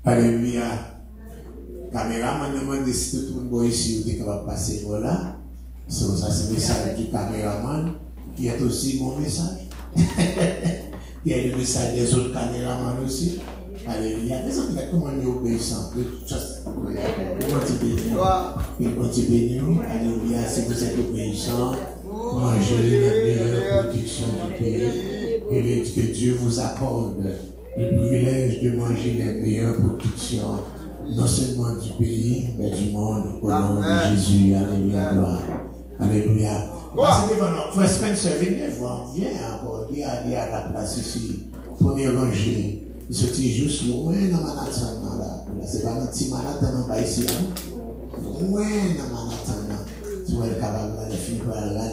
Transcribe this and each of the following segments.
Alléluia. Caméraman demande si tout le monde ici est capable de passer voilà. Ça c'est le message du caméraman qui est aussi mon message. Il y a le message des autres caméramans aussi. Alléluia. Mais ça fait comment nous obéissons. Il continue. Alléluia. Si vous êtes obéissants, mangez la meilleure production du pays. Et que Dieu vous accorde le privilège de manger les meilleures productions, non seulement du pays, mais du monde, au nom de Jésus. Alléluia, gloire. Alléluia. Frère Spencer, venez voir, viens encore, viens aller à la place ici, première rangée. Il se tient juste loin dans Manhattan, là. C'est pas un petit Manhattan, pas ici, loin dans Manhattan. Tu vas être capable de finir par là,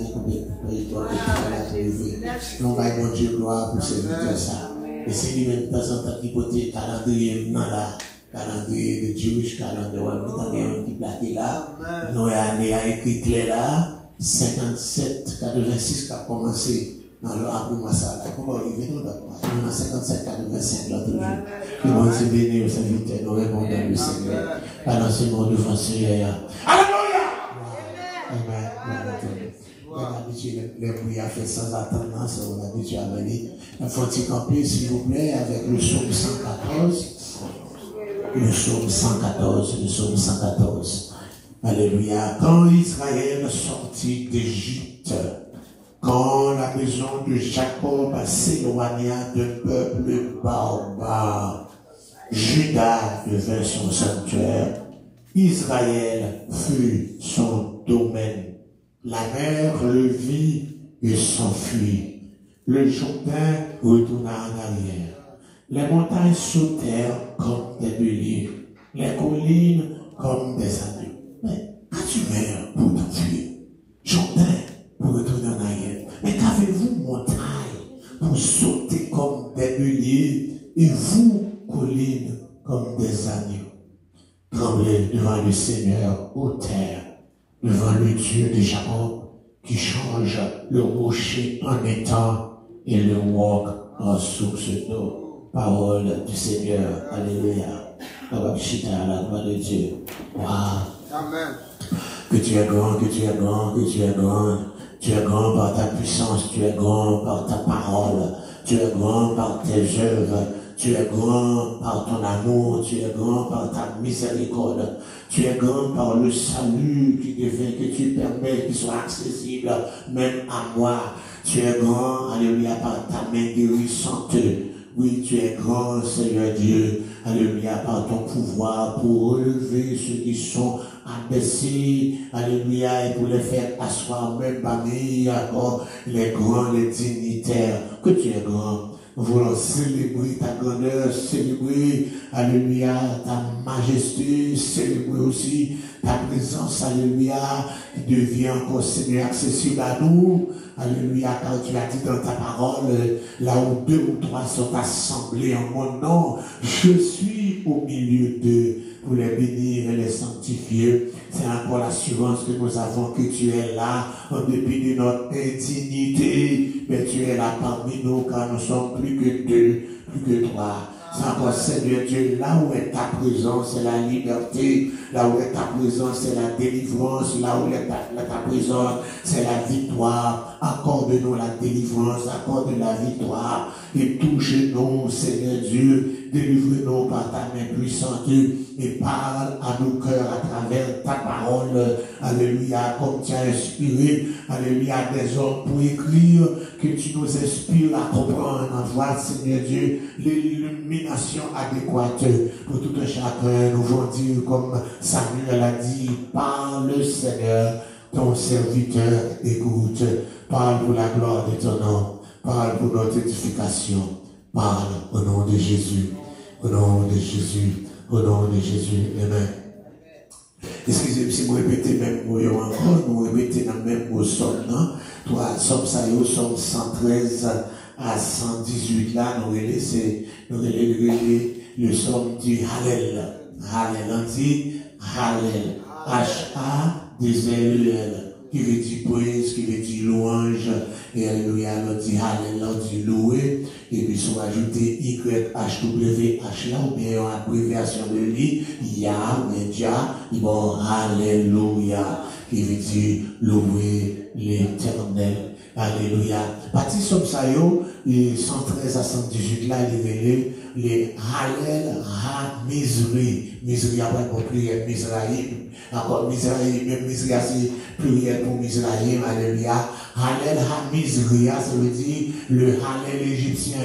non, bah, mon Dieu, gloire pour ce ça. Et c'est lui-même de temps en temps qui côté calendrier, non là, calendrier de Jewish calendrier, nous avons un petit plaqué là, nous avons écrit clair là, 57, 86 qui a commencé dans le après ça là. Comment arriver nous dans 57, 85 l'autre jour. Que mon Dieu béni aux serviteurs, nous répondons le Seigneur. Alors c'est mon devant Seigneur. Alléluia! Amen. On a habitué les prières fait sans attendance, on a habitué à venir. Il faut y camper, s'il vous plaît, avec le psaume 114. Le psaume 114, le psaume 114. Alléluia. Quand Israël sortit d'Égypte, quand la maison de Jacob s'éloigna d'un peuple barbare, Juda devint son sanctuaire, Israël fut son domaine. La mer le vit et s'enfuit. Le Jourdain retourna en arrière. Les montagnes sautèrent comme des béliers, les collines comme des agneaux. Mais qu'as-tu mers pour t'enfuir? Jourdain pour retourner en arrière. Mais qu'avez-vous, montagne, pour sauter comme des béliers et vous, collines, comme des agneaux? Tremblez devant le Seigneur, ô terre, devant le Dieu de Jacob, qui change le rocher en étang et le roc en source d'eau. Parole du Seigneur. Alléluia. La gloire de Dieu. Wow. Amen. Que tu es grand, que tu es grand, que tu es grand. Tu es grand par ta puissance, tu es grand par ta parole, tu es grand par tes œuvres. Tu es grand par ton amour, tu es grand par ta miséricorde, tu es grand par le salut qui devient, que tu permets qu'il soit accessible même à moi. Tu es grand, alléluia, par ta main guérissante. Oui, tu es grand, Seigneur Dieu, alléluia, par ton pouvoir pour relever ceux qui sont abaissés, alléluia, et pour les faire asseoir même parmi encore les grands, les dignitaires. Que tu es grand. Nous voulons célébrer ta grandeur, célébrer, alléluia, ta majesté, célébrer aussi ta présence, alléluia, qui devient encore, Seigneur, accessible à nous, alléluia, car tu as dit dans ta parole, là où 2 ou 3 sont assemblés en mon nom, je suis au milieu d'eux pour les bénir et les sanctifier. C'est encore l'assurance que nous avons que tu es là, en dépit de notre indignité, mais tu es là parmi nous, car nous sommes plus que 2, plus que 3. C'est encore, Seigneur Dieu, là où est ta présence, c'est la liberté, là où est ta présence, c'est la délivrance, là où est ta présence, c'est la victoire. Accorde-nous la délivrance, accorde la victoire, et touche-nous, Seigneur Dieu, délivre-nous par ta main puissante, et parle à nos cœurs à travers ta parole, alléluia, comme tu as inspiré, alléluia, des hommes pour écrire, que tu nous inspires à comprendre, à voir, Seigneur Dieu, l'illumination adéquate pour tout un chacun. Nous voulons dire, comme Samuel a dit, parle, Seigneur, ton serviteur écoute, parle pour la gloire de ton nom, parle pour notre édification, parle au nom de Jésus, au nom de Jésus, au nom de Jésus. Amen. Excusez-moi si vous répétez même mot encore, nous répétez dans le même mot somme, non? Toi, somme ça y est, somme 113 à 118 là, nous relèvons le somme du Hallel. Hallel, on dit Hallel. H-A-D-L-E-L. Qui veut dire praise, qui veut dire louange, et alléluia, on dit Hallel, on dit louer, et puis si vous ajoutez YHWH là, ou bien une abréviation de lui, Yah, bon, Alléluia, qui veut dire louer l'Éternel. Alléluia. Parti somme ça yo, 113 à 118 là, les Hallel ha Misri. Misri après pour prière Misraïm. Encore Misraïm, même Misri c'est prière pour Misraïm. Alléluia. Hallel ha Misri, ça veut dire le Hallel égyptien.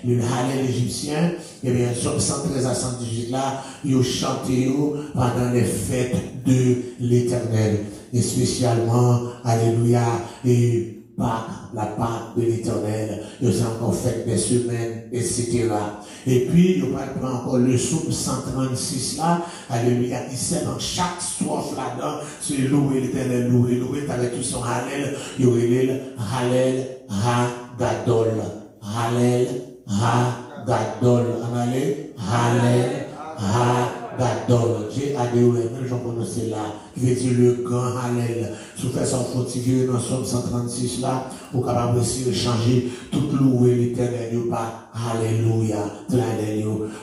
Le Hallel égyptien, eh bien, somme 113 à 118 là, yo chanté pendant les fêtes de l'Éternel. Et spécialement, Alléluia, et la Pâque de l'Éternel, ils ont encore fait des semaines, etc. Et puis, ils prend encore le psaume 136 là, alléluia, il sait dans chaque strophe là-dedans, c'est louer l'Éternel, louer, avec tout son Hallel, il y a Hallel, ha, gadol, Hallel, ha, gadol, Hallel, ha, gadol, G-A-D-O-L, j'en prononce là, qui veut dire le grand Hallel. Si vous faites ça fortifié dans Somme 136 là, vous êtes capable aussi de changer tout louer l'Éternel par Alléluia.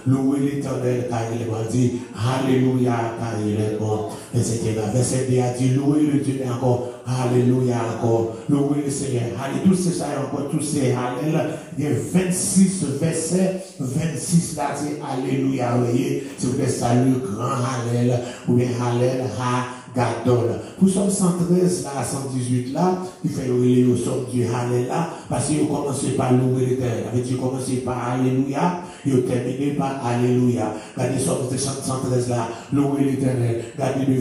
Louer l'Éternel car il est bon, dit Alléluia car il est bon, etc. Verset 2 a dit louer le Dieu encore, Alléluia encore, louer le Seigneur. Alléluia, tout ça encore, tous ces Hallel. Il y a 26 versets, 26 là, c'est Alléluia. Vous voyez, si vous faites ça, le grand Hallel, ou bien Hallel, ha, gadol. Pour Somme 113 là, 118 là, il fait louer au somme du Hallel là, parce que vous commencez par louer l'Éternel. Vous commencez par Alléluia, et vous terminez par Alléluia. Regardez Somme 113 là, louer l'Éternel. Regardez le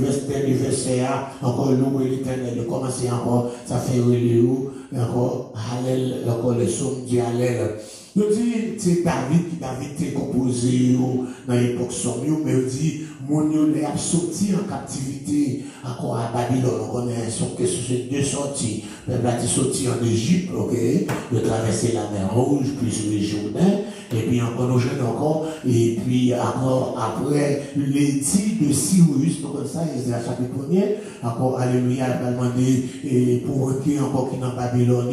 verset là, encore louer l'Éternel. Vous commencez encore, ça fait louer encore Hallel, encore le somme du Hallel. Je dis, c'est David qui a composé dans l'époque somme, mais je dis, mon est sorti en captivité encore à Babylone. On connaît que ce sont deux sorties. Le peuple est sorti en Égypte, ok, de traverser la mer Rouge, puis le Jourdain, et puis encore nous jeunes encore, et puis encore après l'édit de Cyrus, donc ça, c'est la chapitre 1er, encore Alléluia, il a demandé pour rentrer encore qui dans Babylone,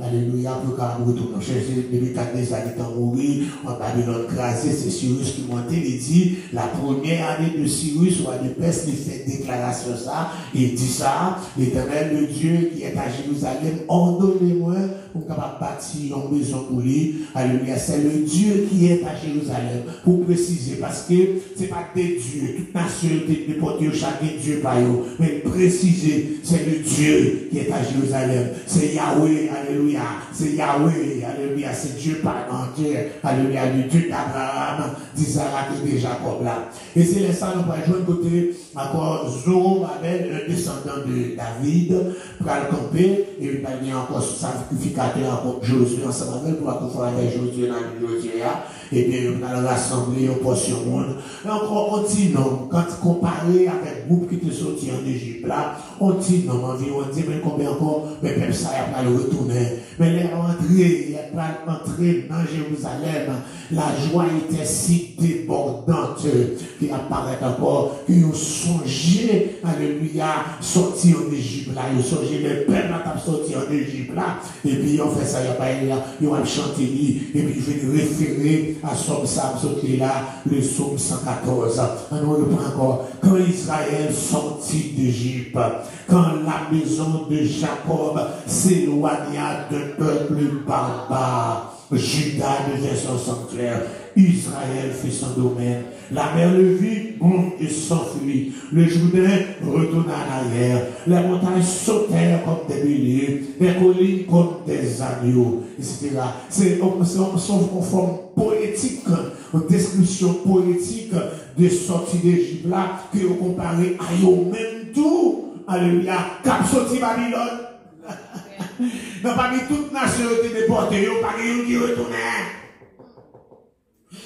Alléluia, pour qu'on retourne chercher depuis 4 années à mourir, en Babylone crasé, c'est Cyrus qui montait, il dit, la première année de Cyrus, roi de Perse, il fait déclaration ça, il dit ça, l'Éternel, le Dieu qui est à Jérusalem, ordonnez-moi pour capable bâtir une maison pour lui. Alléluia, c'est le Dieu qui est à Jérusalem, pour préciser, parce que c'est pas des dieux, toute nation de porter chaque Dieu par eux, mais préciser, c'est le Dieu qui est à Jérusalem, c'est Yahweh, alléluia, c'est Yahweh, alléluia, c'est Dieu par entier, alléluia, le Dieu d'Abraham, d'Isaac et de Jacob là. Et c'est les ça, nous va jouer côté, encore Zorobabel, un descendant de David, pour le camper, et il va venir encore sacrificateur, encore Josué ensemble avec, pour accompagner avec Josué dans le Josué, et bien, il va rassembler une portion monde. Et encore, on dit non, quand comparé avec le groupe qui était sorti en Égypte là, on dit non, environ, on dit, mais combien encore, mais même ça, il va pas le retourner. Mais les rentrées, il va pas entrer dans Jérusalem, la joie était si débordante, qui apparaît encore, qu'ils ont songé, alléluia, sorti en Égypte là, ils ont songé, le peuple a sorti en Égypte là, et puis ils ont fait ça, ils ont chanté, et puis ils viennent référer à Somme sauté là, le psaume 114. On reprend encore, quand Israël sortit d'Égypte, quand la maison de Jacob s'éloigna d'un peuple barbare, Judas devint son sanctuaire, Israël fit son domaine. La mer le vit, bon, et s'enfuit. Le Jourdain retourna en arrière. Les montagnes sautèrent comme des béliers, les collines comme des agneaux, etc. C'est une forme poétique, une description poétique de sortie d'Égypte là, que vous comparez à eux-mêmes tout. Alléluia. Cap sorti Babylone. Non, parmi toutes nations qui étaient déportées, pas qui retournaient.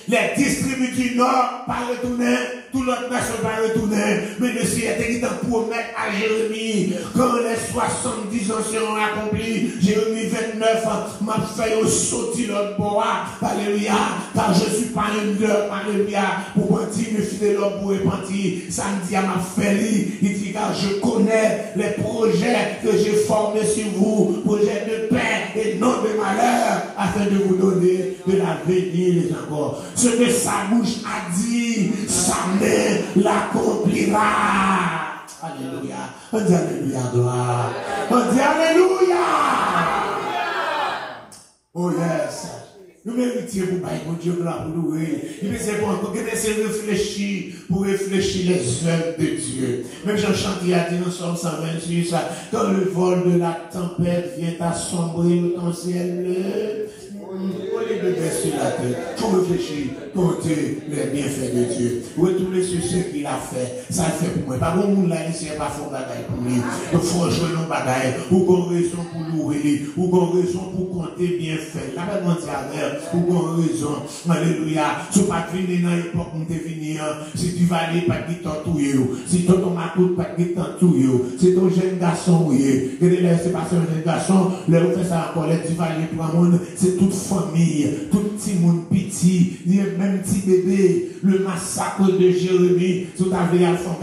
Les distributeurs du Nord pas retourner, toute l'autre nation pas retourner. Mais le Seigneur était dit de promettre à Jérémie, quand les 70 ans seront accomplis, Jérémie 29, m'a fait sortir l'autre bois, alléluia, car je suis pas un homme, alléluia, pour mentir, me fidèle pour repentir. Samedi, m'a fait il dit, car je connais les projets que j'ai formés sur vous, projets de paix et non de malheur, afin de vous donner de la venir les encore. Ce que sa bouche a dit, sa main l'accomplira. Alléluia. On dit alléluia, gloire. On dit alléluia. Oh yes. Nous méritons pour bailler mon Dieu gloire pour nous. Il c'est bon pour réfléchir, pour réfléchir les œuvres de Dieu. Même Jean-Chant il a dit dans Somme 128, ça, quand le vol de la tempête vient assombrir ton ciel, on est de sur la terre, pour réfléchir, compter les bienfaits de Dieu. Retourner sur ce qu'il a fait, ça le fait pour moi. Pas bon monde là, il n'est pas fort bagaille pour lui. Il faut jouer nos bagailles, ou qu'on raison pour l'ouvrir, ou qu'on raison pour compter bienfaits. La même entière, ou qu'on raison. Alléluia. Si pas venir dans l'époque où tu es venu, si tu vas aller, pas de t'entouiller, si ton macoute, pas de t'entouiller, si ton jeune garçon, oui, c'est pas un jeune garçon, là où fait ça encore, tu vas aller pour un monde, c'est toute famille, tout petit monde petit, même petit bébé, le massacre de Jérémie, tout avait à fond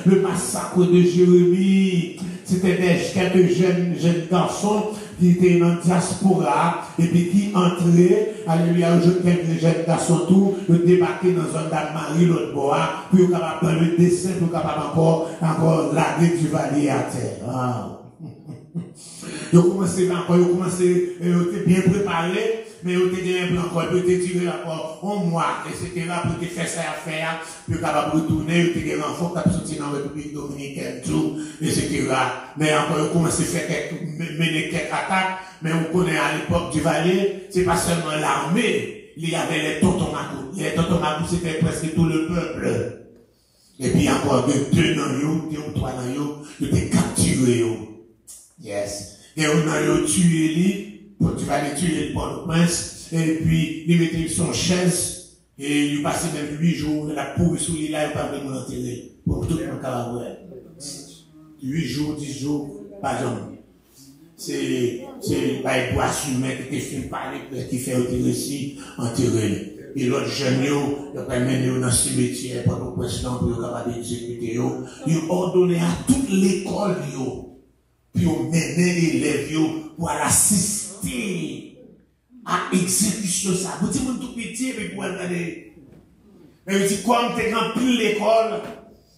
le massacre de Jérémie, c'était quelques jeunes garçons qui étaient dans la diaspora et puis qui entraient, alléluia, quelques jeunes garçons tout, le débarquer dans un Dame-Marie, l'autre bois, puis capable dans le dessin, pour capable encore laguer du vallée à terre. Ah. Ils ont commencé bien préparé, mais ils ont été encore, ils ont été tirés encore un mois, etc., pour te faire ça à faire, puis capable de retourner, ils ont été renforts, qui ont sorti dans la République dominicaine, tout, etc. Mais encore, ils ont commencé à faire mener quelques attaques, mais on connaît à l'époque du Valais, c'est pas seulement l'armée, il y avait les Totomacou. Les Totomacou, c'était presque tout le peuple. Et puis encore, deux dans eux, trois dans eux, ils étaient capturés. Yes. Et on a tué lui, tu vas les tuer pour le prince, et puis il mettait son chaise, et il passait même 8 jours, il a pourri sous l'île là, il pas vraiment l'enterrer, pour tout le monde caravouer. 8 jours, 10 jours, pas jamais. C'est, pour assumer que tu fais parler, qui fait enterrer. Et l'autre jeune, il a mené dans le cimetière, pendant le président, pour le capable d'exécuter, il a ordonné à toute l'école, puis on menait les élèves pour assister à l'exécution ça. Vous dites, tout petit, mais pour regarder. Mais il dit, comme tu es rempli l'école,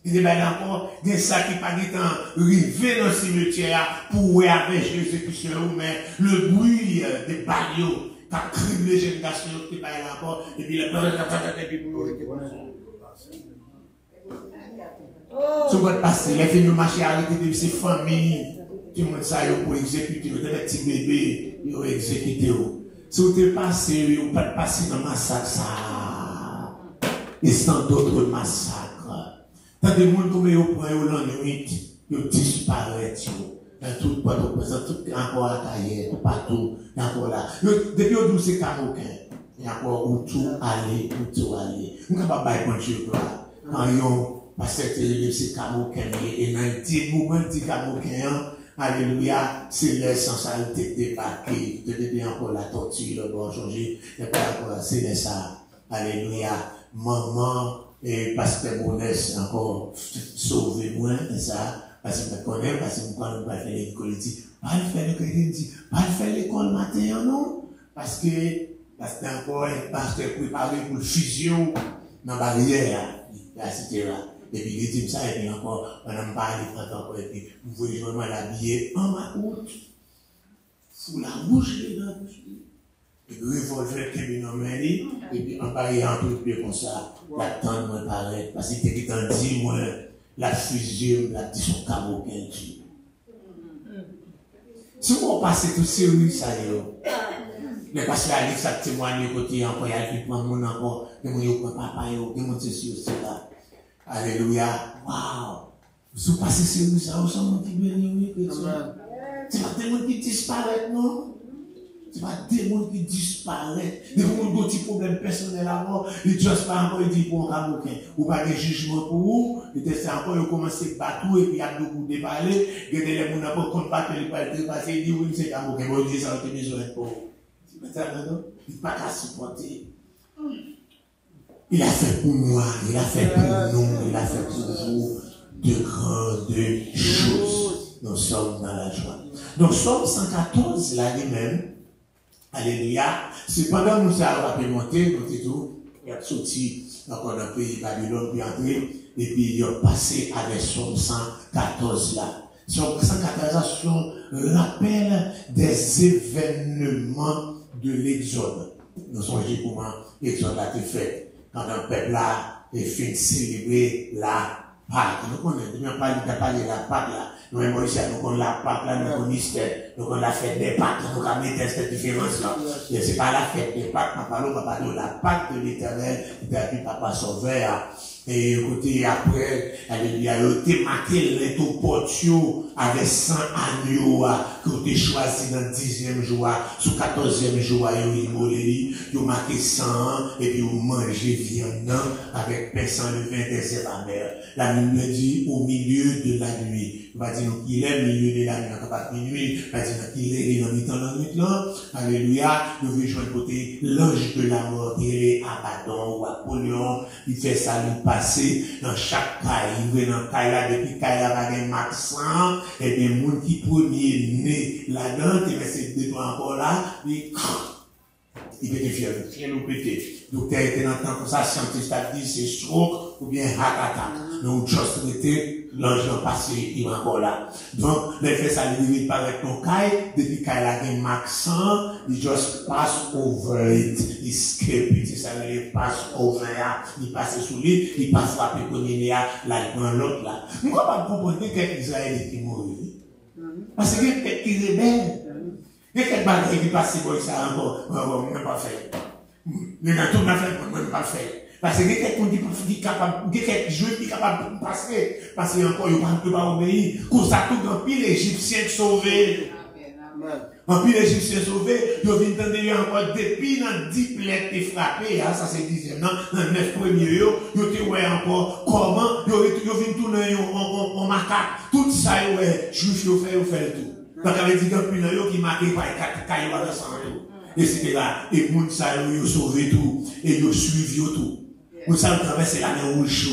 il dit, ben encore, il y a ça qui pas du temps arrivé dans le cimetière pour avec l'exécution, mais le bruit des balles, qui a criblé les générations qui pas encore, et puis le ce qui va passer, les filles de marché arrêté de ses familles. Tout le monde ça pour exécuter, vous avez des petits bébés, ils ont exécuté. Si vous êtes passé, vous ne pouvez pas passer dans le massacre, ça. Et sans d'autres massacres. Tant de monde comme vous prenez au nuit, ils disparaissent. Dans tout le monde, tout encore à Taillère, tout partout, encore là. Depuis au 12 c'est Camoquin, il y a encore où tout aller, où tout aller. Nous ne pouvons pas faire Dieu là. Quand ils ont passé c'est Camoquin, et dans le petit mouvement de Camoquin, alléluia, c'est l'essentialité débarquée, de encore la torture, le bon changer, et pas encore, c'est ça, alléluia, maman, et pasteur Bounès, encore, sauvez-moi, et ça, parce que je connais, parce que je ne vais pas faire l'école, il dit, pas faire l'école matin, non, parce que encore, un pasteur préparé pour le fusion, dans la barrière, etc. Et puis il dit ça, et puis encore, on n'a pas parlé encore, et puis vous voyez, je vais l'habiller en ma route, sous la bouche, les dents, et puis revolver qui vient en main, et puis en pareil, en tout pied comme ça, la tente me paraît, parce qu'il était en dit, moi, la fusion, la dit son cabot qu'elle dit. Si on passe tout sérieux, ça y est. Mais parce que la livre, ça témoigne côté encore, il y a qui prend mon encore, et mon yo, papa, yo, et mon ceci aussi là. Alléluia. Waouh. Vous passez sérieux, ça ressemble qui béni, oui, c'est pas des gens qui disparaissent, non? C'est pas des gens qui disparaissent. Des gens qui ont des problèmes personnels à mort, ils ne disent pas encore, ils disent pour un Camoquin. Ou pas de jugement pour vous, ils disent encore, ils commencent à battre, et puis il y a beaucoup de parler, il y a des gens qui n'ont pas combattu, ils ne pas ils disent, oui, c'est Camoquin, ils disent, ça, c'est besoin pour. C'est pas ça, non? Il ne pas qu'à supporter. Il a fait pour moi, il a fait pour nous, il a fait pour vous de grandes choses. Nous sommes dans la joie. Donc, Somme 114, là, lui-même, Alléluia. Cependant, nous avons monté, tout, il a sorti encore dans le pays Babylone, puis entré, et puis il a passé avec son 114 là. Son 114 sont rappel des événements de l'Exode. Nous songez comment l'Exode a été fait. Quand un peuple là est fait célébrer la Pâque. Nous connaissons, parlé de la Pâque là. Nous, Moïse, nous connaissons la Pâque là, nous connaissons nous connaissons la fête des Pâques, nous connaissons cette différence là. Et c'est pas la fête des Pâques, on va parler de la Pâque de l'Éternel, depuis Papa Sauveur. Et écoutez, après, alléluia, il a marqué les tout portio avec 100 agneaux, qui ont été choisis dans le 10e jour, sous 14e jour, il a marqué 100, et puis il a mangé viande avec pain sans levain des amers. La Bible dit au milieu de la nuit. Il va dire qu'il est au milieu de la nuit, il pas de minuit, il va dire qu'il est dans le temps de la nuit là. Alléluia, nous venons jouer côté l'ange de la mort, il est Abaddon ou Apollyon, il fait ça, il passer dans chaque caille, il vient dans caille là, depuis caille là, il y a un maxan, et bien, les gens qui premier né là-dedans, il met ses deux doigts encore là, il peut te fier ou pété. Docteur était dans le temps comme ça, scientiste a dit c'est stroke ou bien heart attack. Donc, juste été, l'ange a passé, il est encore là. Donc, les fait ça, il divise par avec ton caille, depuis caille là, il y a un maxan, il just pass over it, il skip it, c'est ça, il passe over, il passe sous lui, il passe frapper pour l'île là, il prend l'autre là. Nous ne pouvons pas comprendre qu'il Israël qui mourit. Parce que quelqu'un qui rebelle. Il y a quelques bagages qui passent pour ça encore, même pas fait. Mais dans tout ma fait, même pas fait. Parce que quelqu'un qui est capable, quelqu'un qui est capable de passer, parce qu'il encore, il ne peut pas obéir. Comme ça, tout grand pile l'Égyptien sauvé. En pile l'Égyptien sauvé, il vient d'entendre encore depuis dans 10 plaies qui frappé, ça c'est 10e, non, dans 9 premiers, il te ouais encore comment, il vient tourner en macaque. Tout ça, ouais, juif, il fait tout. Donc, il avait dit que qui marquait par 4 cailloux à 200 euros. Et c'était là. Et moun sa yo sauvé tout. Et yo suivi tout. Moun sa yo traversé la mer rouge.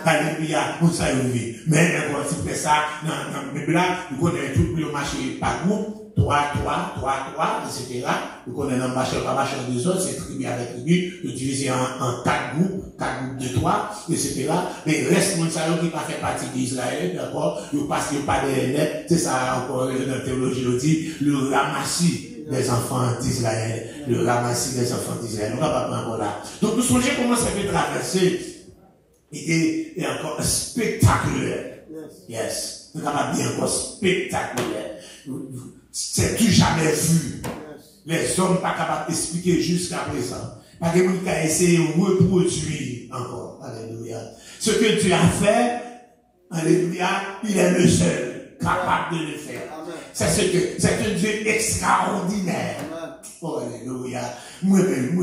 Alléluia. Moun sa yo vu. Mais, encore, si fait ça, dans le là, nous connaissons tout le marché par groupe. 3, etc. Nous connaissons le marché par marché des autres, c'est tribu avec tribu, nous divisons en 4 groupes de 3, etc. Mais le reste, moun sa yo qui pas fait partie d'Israël, d'accord, ils passent pas des lettres, c'est ça encore, dans la théologie, on dit, le ramassis des enfants d'Israël, le ramassis des enfants d'Israël. On va pas prendre encore là. Donc, nous songez comment ça peut traverser, et encore spectaculaire. Yes. Nous avons bien encore spectaculaire. C'est du jamais vu. Les hommes pas capables d'expliquer jusqu'à présent. Pas que nous avons essayé de reproduire encore. Alléluia. Ce que Dieu a fait, alléluia, il est le seul capable de le faire. C'est un Dieu extraordinaire. Oh, alléluia. Moi-même.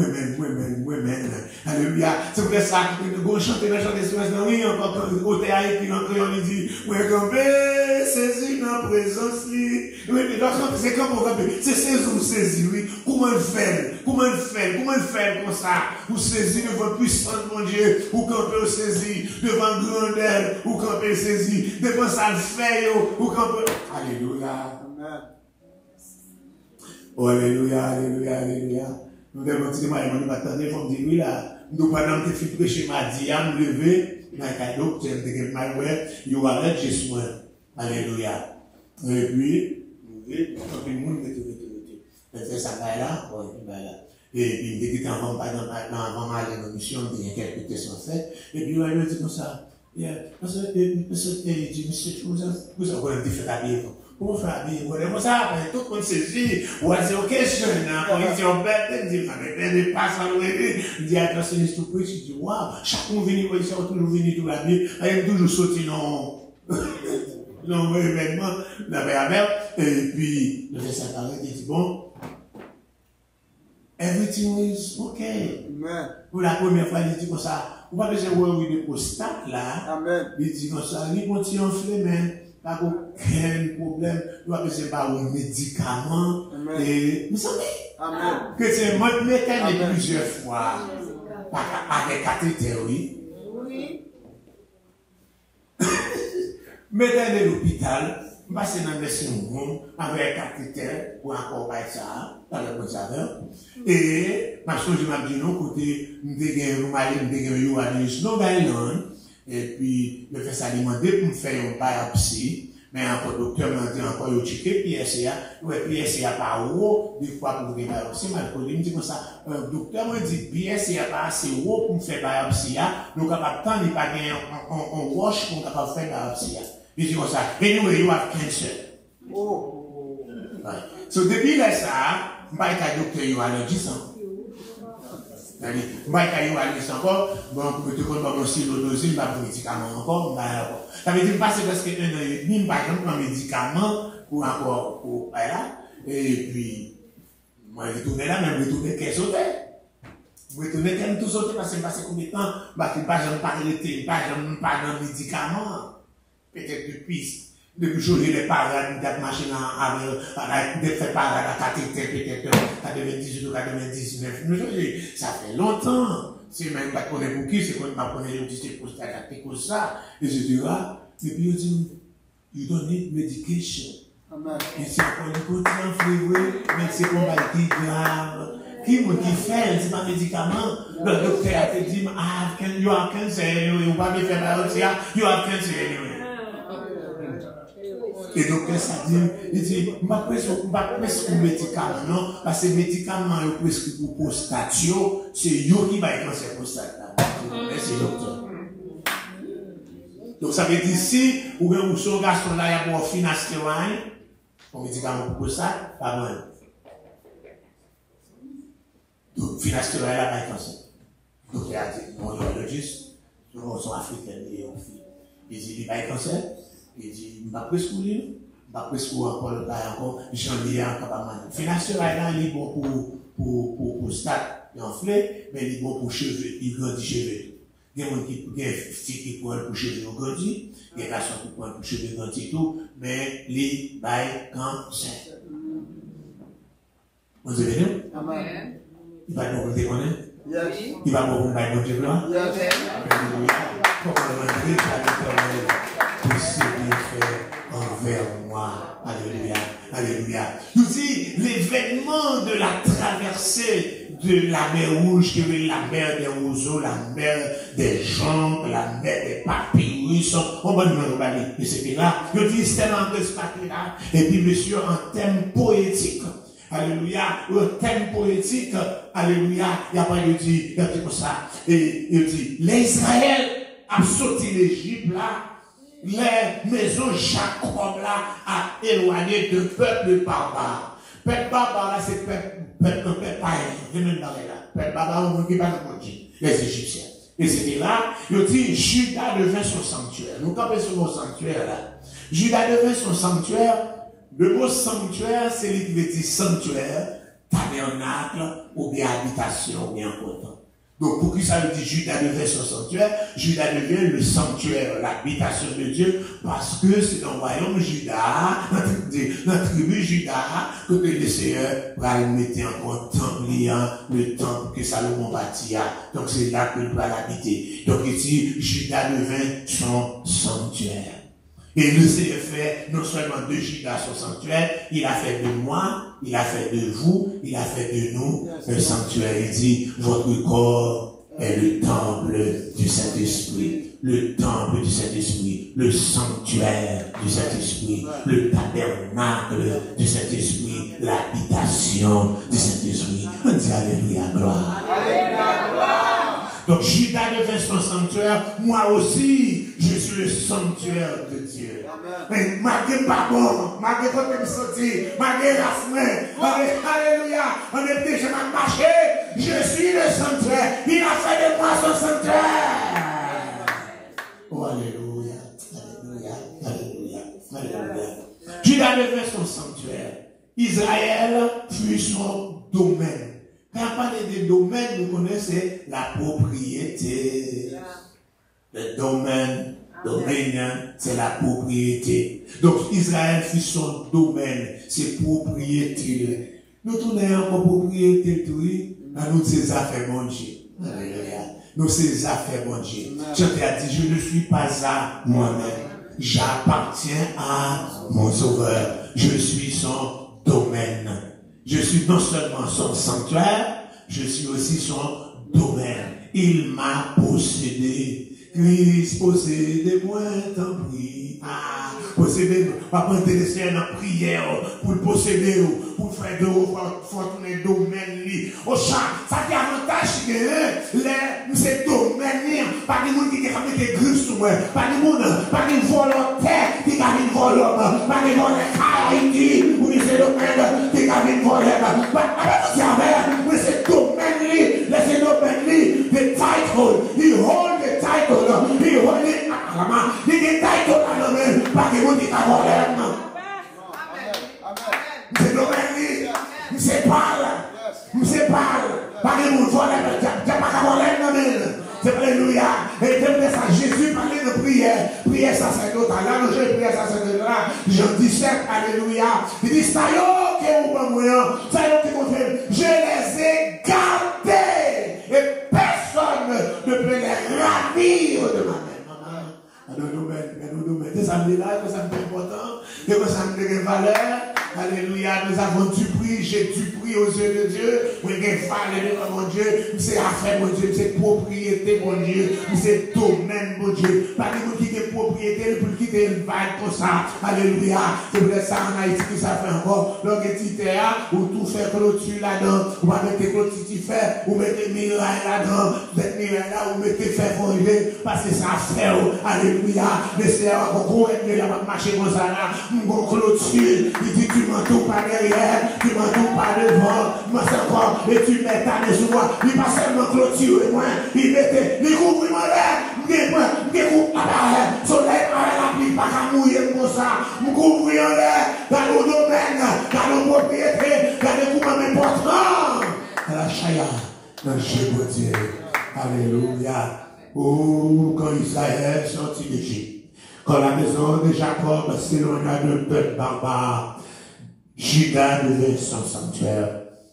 Alléluia. C'est pour ça que nous chantons dans le chant d'espérance. Oui, encore au théâtre, puis on dit, moi, campé, saisi dans la présence, oui, c'est comme on campé. C'est saisi ou saisi, oui. Comment le faire comme ça? Ou saisi devant puissance, mon Dieu, ou camper au saisi, devant grandeur, ou camper saisi, devant ça le fait, ou camper. Alléluia. Oh, alléluia. Nous devons dire, nous attendons, il faut dire, oui, là, nous, pendant que tu fais prêcher ma dia, nous lever, dans le cadeau, tu as dit, my way, you are let just one. Alléluia. Et puis, tout le monde est fait ça, là, et puis, dès que tu en vas dans ma mission, il y a quelques questions faites, et puis, on dit comme ça, parce que, monsieur, vous avez dit, faites habiller. Comment faire habiller? Vous ça, tout le monde saisit. What's your question? It's your birthday. Il passe à l'ouest. Il dit, attention, il se prie. Il dit, waouh, chacun vient, il s'est toujours venu tout la nuit. Il a toujours sauté non, événement, et puis, le fait ça paraît, il dit, bon, everything is okay. Pour la première fois, il dit comme ça, vous pas besoin de prostate là. Il dit comme ça, il continue à enfler, mais pas aucun problème. Vous pas besoin de médicaments. Et, vous savez, que c'est moi qui m'ai plusieurs fois, avec cathéter, oui. Mettez à l'hôpital, passer dans le monde avec un critère pour encore faire ça, dans le bon saveur. Et, ma chose, je m'a dit non, côté, et puis, je fais ça demander pour me faire une biopsie. Mais encore, le docteur m'a dit encore, il checké PSA, ouais, PSA pas haut, des fois pour faire biopsie, mais il me dit comme ça, le docteur m'a dit, PSA pas assez haut pour me faire biopsie, donc à pas temps, il pas gagné en wash pour capable faire biopsie. Il dit comme ça, anyway, you have cancer. Oh. Right. So, depuis là, ça, je vais dire docteur, you are allergic. Je vais dire, you are allergic encore, bon, pour te comprendre aussi, l'odosine, pas pour médicament encore, ça veut dire, parce que parce que un par exemple, un médicament, pour encore, pour, là, et puis, moi, je retourne là, même, je retourne qu'est-ce que je retourne qu'est-ce tout sauter, parce que passé combien de temps, parce que pas jamais arrêté, pas dans médicament. Peut-être depuis changer les parades, d'être machine d'être fait parade à cathéter, peut-être 98 ou 99. Ça fait longtemps. C'est même pas qu'on est pour qui, c'est qu'on va prendre les outils pour ça, etc. Et puis, il dit, you don't need medication. Et c'est encore une côté en février, mais c'est pour maladie grave. Qui fait, c'est pas médicament. Le docteur a dit, you have cancer anyway, you va me faire biopsie, you have cancer anyway. Et donc, ça dit, il dit, je ne pas presque médicament, non, parce que les médicaments, ils presque pour prostatio, c'est eux qui va être cancer prostate. Merci, docteur. Donc, ça veut dire, si, ou bien, vous son garçon là, il y a pour finasteride, pour médicament pour prostate, pas bon. Donc, finasteride là, pas cancer. Donc, il a dit, mon urologiste, ils sont africains et on fait. Il dit, il va être cancer. Il dit, je ne vais pas presque lire, je ne vais pas presque encore le bail encore, j'en ai encore. Financièrement, il est bon pour stade enflé, mais il est bon pour cheveux, il grandit cheveux. Il y a des filles qui prennent pour cheveux grandis, il y a des garçons qui prennent pour cheveux grandis tout, mais les bails cancer. Vous avez vu? Il va nous déconner? Il va nous bailler notre blanc? Pour ce qu'il fait envers moi. Alléluia. Alléluia. Nous dit l'événement de la traversée de la mer Rouge, qui est la mer des roseaux, la mer des joncs, la mer des papyrus, on va nous parler de ce là. Nous dit c'est tellement de ce là. Et puis, monsieur, en thème poétique. Alléluia, le thème poétique, alléluia, il n'y a pas de dire, il y a comme ça. Et il dit, les Israël a sauté l'Égypte là, les maisons Jacob là a éloigné de peuple barbare. Peuple barbare là, c'est peuple païen. Venez dans là. Peuple barbare, on ne dit pas de Dieu. Les Égyptiens. Et c'était là, il dit, Judas devint son sanctuaire. Nous campons sur mon sanctuaire là. Judas devint son sanctuaire. Le mot sanctuaire, c'est lui qui veut dire sanctuaire, tabernacle, ou bien habitation, ou bien content. Donc, pour qui ça veut dire Judas devient son sanctuaire? Judas devient le sanctuaire, l'habitation de Dieu, parce que c'est dans le royaume Judas, dans la tribu Judas, que le Seigneur va mettre encore le temple que Salomon bâtit. Donc, c'est là que il va l'habiter. Donc, ici, Judas devient son sanctuaire. Et le Seigneur fait non seulement de Judas son sanctuaire, il a fait de moi, il a fait de vous, il a fait de nous un sanctuaire. Il dit, votre corps est le temple du Saint-Esprit, le temple du Saint-Esprit, le sanctuaire du Saint-Esprit, le tabernacle du Saint-Esprit, l'habitation du Saint-Esprit. On dit alléluia, gloire. Alléluia, gloire. Donc Judas devient son sanctuaire, moi aussi, je suis le sanctuaire de Dieu. Mais malgré pas bon, malgré quand je me sorti, malgré la semaine, alléluia, on est déjà marché, je suis le sanctuaire, il a fait de moi son sanctuaire. Oh alléluia, alléluia, alléluia, alléluia. Judas devient son sanctuaire, Israël fut son domaine. Quand on parle des domaines, nous connaissons la propriété. Le domaine, c'est la propriété. Donc Israël fut son domaine, c'est propriété. Nous tournons encore propriété, dans nous ces affaires, mon Dieu. Alléluia. Nous ces affaires, mon Dieu. Je t'ai dit, je ne suis pas à moi-même. J'appartiens à mon Sauveur. Je suis son domaine. Je suis non seulement son sanctuaire, je suis aussi son domaine. Il m'a possédé. Christ possédez-moi, tant pis. Ah, possédez-moi. Pas prendre des scènes en prière pour le posséder, pour faire de vous, pour tourner le domaine. Au chat, ça qui avantage, c'est le domaine. Pas de monde qui a des griffes sur moi. Pas de monde, pas de volontaire qui a une volonté. Pas de volontaire qui ou c'est le domaine qui a une volonté. Mais c'est le domaine, c'est le domaine, the title, he hold the title. He hold it. He get title à l'homme. Pas de monde qui a volonté. C'est le domaine, c'est pas là. Je ne sais pas, pas de monde volé, je n'ai pas volé, c'est alléluia. Et de ça, Jésus parlait de prière, prière sacerdotale. Là, nous j'ai prière sacerdotale, Jean 17, alléluia. Il dit, ça y est, qui est au moyen, ça y est, qui confirme, je les ai gardés, et personne ne peut les ravir de ma main. Nous mettons ça me là, que ça me important, que ça me donne valeur. Alléluia, nous avons du prix, j'ai du prix aux yeux de Dieu. Oui, j'ai valeur devant mon Dieu. C'est affaire, mon Dieu, c'est propriété, mon Dieu. C'est domaine, mon Dieu. Pas de monde qui est propriété, pour quitter une vague comme ça. Alléluia. C'est pour ça en Haïti que ça fait encore. Donc, ou tout fait clôture là-dedans. Ou pas mettre clôture qui fait, ou mettez miraille là-dedans. Cette miraille là, ou mettez fait forger. Parce que ça fait, alléluia. Mais c'est encore gros, il y a pas marché comme ça là. Mon clôture, il dit, tu m'entoures pas derrière, tu m'entoures pas devant, moi c'est encore, et tu mets ta main sur moi, il pas seulement clôture moi, il mettait, il couvre moi là, il couvre là, soleil avec la pluie, pas qu'à mouiller comme ça, il couvre en l'air, dans le domaine, dans le propriété, dans le couvre important, dans la chaya, dans le jeu de Dieu, alléluia, oh, quand Israël sortit d'Égypte, quand la maison de Jacob s'éloigna d'un peuple barbare, Juda devait son sanctuaire.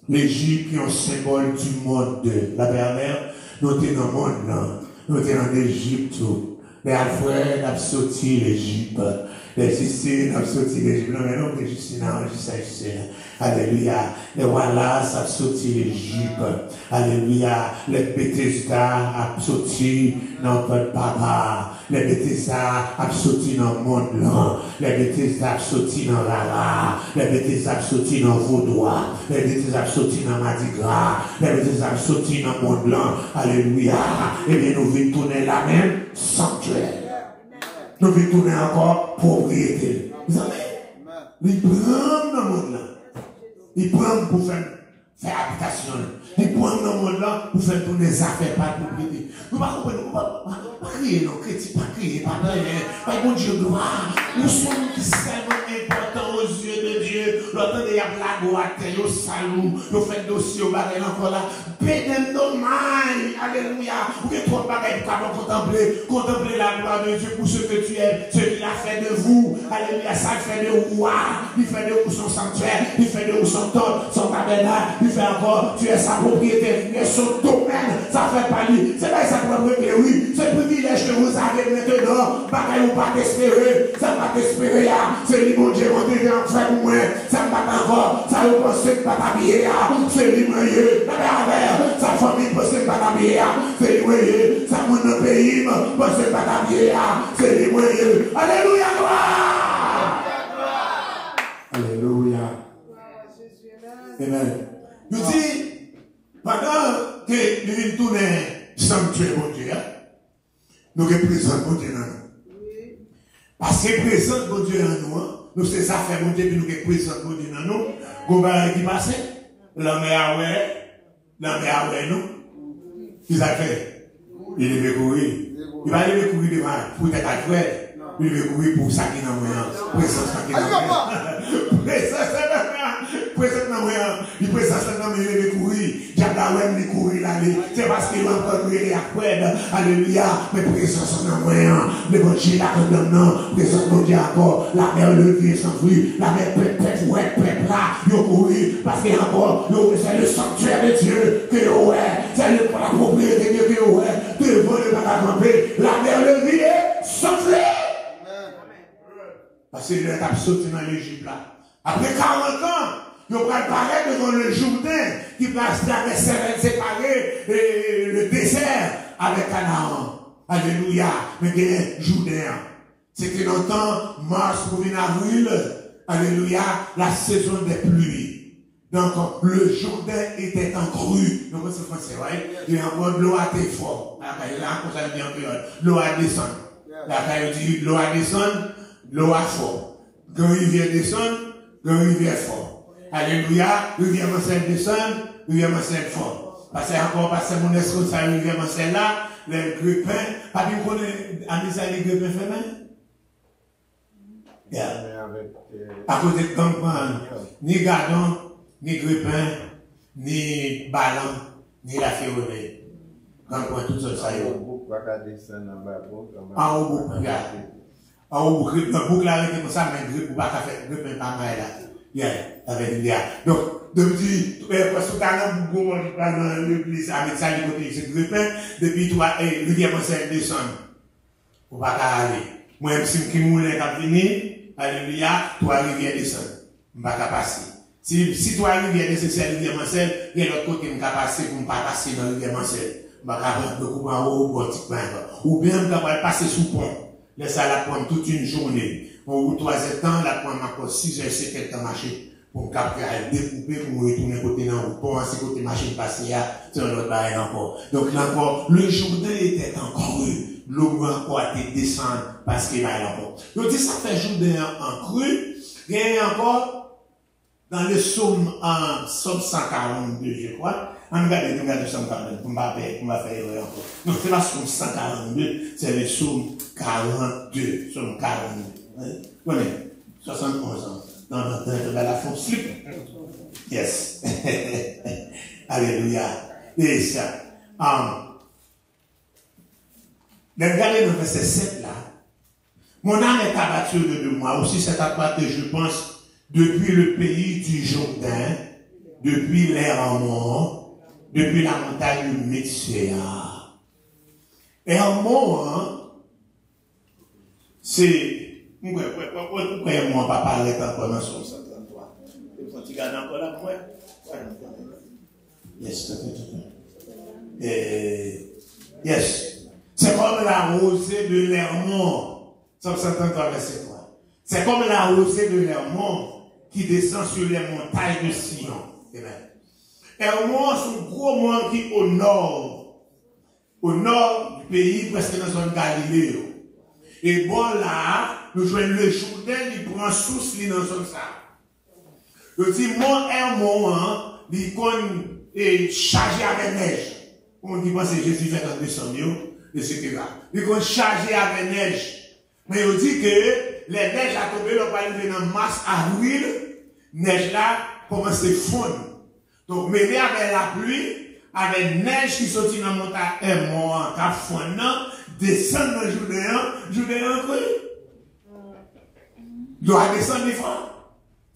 L'Égypte qui est un symbole du monde de la pervers. Nous sommes dans le monde là. Nous sommes en Égypte. Les frères n'ont sorti l'Égypte. Les Siciliens n'ont sorti l'Égypte. Non, mais non, les Siciliens, alléluia. Les voilà, ça a sorti l'Égypte. Alléluia. Les Bethesda a sorti dans notre papa. Les Bethesda a sorti dans le monde là. Les Bethesda a sorti dans Rara. Les Bethesda a sorti dans Vaudois. Les Bethesda a sorti dans Mardi Gras. Les Bethesda a sorti dans le monde là. Alléluia. Et bien nous venons tourner la même sanctuaire. Nous venons tourner encore propriété. Vous savez, ils prennent dans le monde là. Ils prennent pour faire habitation. Ils prennent dans le monde là pour faire tourner des affaires par propriété. Nous ne pouvons pas crier, non, chrétien, pas crier, pas pleurer, pas bon Dieu gloire. Nous sommes tellement importants aux yeux de Dieu. L'autre il y a la boîte, il y a salon, il fait le dossier au bagage encore là. Pédem dommage, alléluia. Vous avez trois bagages pour contempler la gloire de Dieu pour ce que tu es, ce qu'il a fait de vous. Alléluia, ça fait de vous, il fait de vous son sanctuaire, il fait de vous son temple, son tabernacle, il fait encore, tu es sa propriété, tu es son domaine, ça fait pas lui. C'est pas ça qu'on va dire, oui, ce privilège que vous avez maintenant, bagaille ou pas t'espérer, ça va t'espérer, c'est lui, mon Dieu, on devient en fait pour moi, ça ne va pas encore, ça vous pense que pas t'habiller, c'est lui, mon Dieu, sa famille pense que pas t'habiller, c'est lui, mon Dieu, sa mon pays pense que pas t'habiller, c'est lui, mon Dieu, alléluia, gloire, alléluia, amen. Nous dit, pendant que nous venons tourner sanctuaire, mon Dieu, nous représentons mon Dieu dans nous. Parce que présente mon Dieu dans nous, nous c'est ça fait mon Dieu, puis nous représentons mon Dieu dans nous. Comment qui passe? La mère nous. Il a fait. Il devait courir. Il va aller courir devant pour être à frère. Il devait courir pour ça qui est dans moi. Présence qui est dans moi. Présence dans moi. Il présence dans moi. Il devait courir. J'adore lui courir là. C'est parce qu'il va encore courir à frère. Alléluia. Mais présence dans moi. L'évangile là comme non. Présence dans Dieu encore. La mer levée sans fruit. La mer peuple là. Il courir. Parce qu'il y a encore. C'est le sanctuaire de Dieu que ouais. C'est pour la propriété de Dieu que ouais. Devant le bagage campé. La mer levée sans fruit. c'est le cap sorti dans l'Égypte là. Après 40 ans, ils vont paraître devant le Jourdain qui va se séparer le désert avec Canaan. Alléluia. Mais il y a un Jourdain. C'était dans le temps, mars pour avril. Alléluia. La saison des pluies. Donc, le Jourdain était en crue. Donc, c'est français, ouais. Il y a encore de l'eau à tes fort. Là, comme ça, bien l'eau à descendre. Là, il dit l'eau à descendre, l'eau à fort. Quand rivière descend, quand rivière fort. Alléluia. Rivière Marcel descend, rivière Marcel fort. Parce que encore, parce que mon escroc, ça rivière Marcel là, les grépins, pas bien qu'on est, à mes amis, grépins féminins. À côté de campagne, ni gardon, ni grépin, ni ballon, ni la féronée. Campagne, tout ça, ça y est. En haut, boucle, regarde. En haut, boucle, le boucle là, comme ça, mais grépin, ou pas faire grépin par mal là. Yeah, avec l'IA. Donc, depuis, parce que dans l'église, avec ça, les côtés, c'est grépin, depuis toi, rivière Marcel descend. Ou pas aller. Moi, si je moulin qui venu, alléluia, toi, rivière descend. Je ne vais pas passer. Si toi, rivière descend, c'est la rivière Marcel, il y a l'autre côté, je ne vais pas passer pour ne pas passer dans la rivière Marcel. Je ne vais pas prendre beaucoup en haut, ou bien je vais passer sous pont. Laisse ça la prendre toute une journée. Au troisième temps, la prendre encore 6 heures, 7 heures de marcher. Pour me découper, pour me retourner côté dans le pont, c'est côté machine passée, c'est un autre baril encore. Donc là encore, le Jourdain était encore crue. L'eau encore a été descendre parce qu'il va encore. Donc ça fait Jourdain en crue. Il y a encore dans le psaume 142, je crois. On regarde le psaume 42, on va faire erreur encore. Donc c'est la psaume 142, c'est le psaume 42. Psaume 42. Vous voyez, 71 ans. Dans la fonction. Yes. Alléluia. Et ça. Regardez le verset 7 là. Mon âme est abattue de moi. Aussi c'est à quoi que je pense depuis le pays du Jourdain, depuis l'Hermon, depuis la montagne du Médicéa. Hermon, c'est pourquoi moi pas parler encore dans son 133? Il faut que tu gardes encore là, moi. Yes, yes. C'est comme la rosée de l'Hermon. 133 verset 3. C'est comme la rosée de l'Hermon qui descend sur les montagnes de Sion. Hermon, c'est un gros mont qui est au nord du pays, presque dans la zone Galilée. Et bon là, nous jouons le Jourdain, il prend source dans la zone ça. Je dis, mon Hermon, il est chargé avec neige. On dit, c'est Jésus fait dans 200 000, etc. Il est chargé avec neige. Mais on dit que les neiges à tomber, on va arriver dans mars, avril, neige là commence à fondre. Donc, mêlé avec la pluie, avec neige qui sortit dans le montagne Hermon, qui fond, descend dans le Jourdain en crue. Il doit descendre des fois.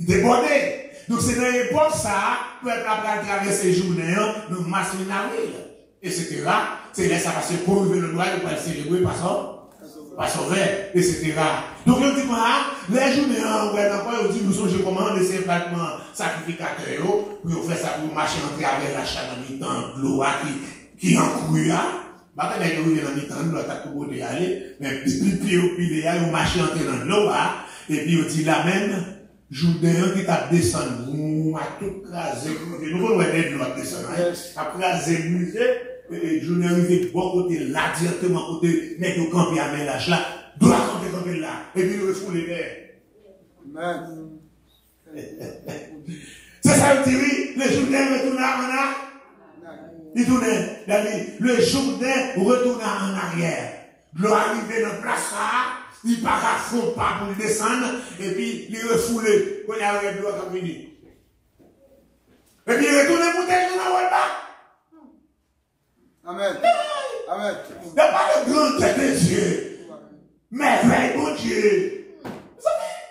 Il débordait. Donc c'est dans l'époque ça, pour être capable de traverser le Jourdain, nous mars, avril, etc. C'est là ça va se prouver le droit de pas le célébrer par son verre, etc. Donc on dit les Jourdains, on dit nous sommes comment de ces fragments sacrificateurs pour faire ça pour marcher en travers la chaîne en mi-temps de l'eau qui en crue. Bah, quand on est dans le temps, l'autre a tout beau de aller, mais puis on marche entrer dans l'eau, et puis on dit la même, Jourdain qui t'a descendu, a tout crasé, nous voulons aider l'autre descendre, a crasé, musé, et Jourdain arrivé de bon côté, là, directement côté, mais qu'on campe à ménage là, doit camper là, et puis nous refoule les verres. C'est ça, on dit oui, le Jourdain retourne à il tournait, le Jourdain retourna en arrière. L'eau arrivait dans la place, il part à fond, pas pour descendre, et puis il refoulait, quand il arrive de l'eau comme venu. Et puis il retourne monter dans la voie là. Amen. Amen. Il n'y a pas de grande tête de Dieu. Merveille, bon Dieu.